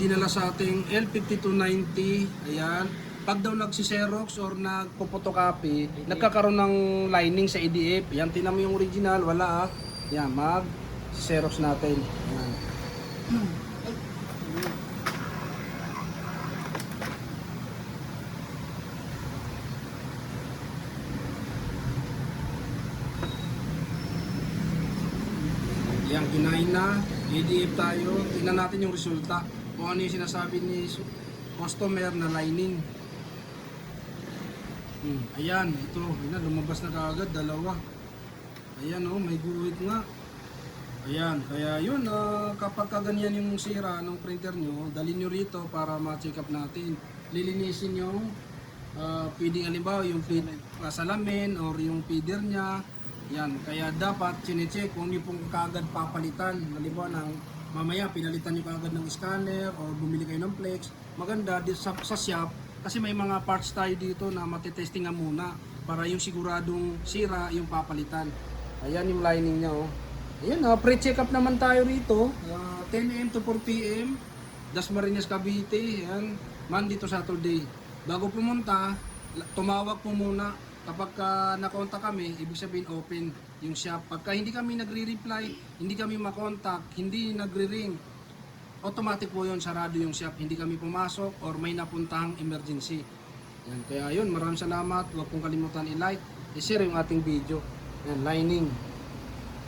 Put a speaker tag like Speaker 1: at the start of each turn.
Speaker 1: Dinala sa ating L5290, ayan. Pag daw nagsi-xerox or nagpo-photocopy, nagkakaroon ng lining sa EDF. Yan, tinan mo yung original, wala ah. Yan, mag-xerox natin. Yan. Yan, kinain na. EDF tayo. Tingnan natin yung resulta. Kung ano yung sinasabi ni customer na lining. Ayan, ito. Ayan, lumabas na kaagad. Dalawa. Ayan oh, may guhit nga. Ayan, kaya yun, kapag kaganyan yung sira ng printer nyo, dalhin nyo rito para ma-check up natin. Lilinisin yung feeding, halimbawa yung salamin or yung feeder nya. Yan, kaya dapat chinecheck kung hindi pong kaagad papalitan. Halimbawa ng mamaya pinalitan nyo kaagad ng scanner or bumili kayo ng flex. Maganda sa shop kasi may mga parts tayo dito na matitesting nga muna para yung siguradong sira yung papalitan. Ayan yung lining nya oh. Ayan, pre-check up naman tayo rito. 10 AM to 4 PM. Dasmariñas, Cavite. Ayan, Monday to Saturday. Bago pumunta, tumawag po muna. Kapag nakontak kami, ibig sabihin open yung shop. Pagka hindi kami nagre-reply, hindi kami makontak, hindi nagre-ring, automatic po yun, sarado yung shop. Hindi kami pumasok or may napuntahang emergency. Yan, kaya yun, maraming salamat. Huwag pong kalimutan i-like, i-share yung ating video. Yan, lining.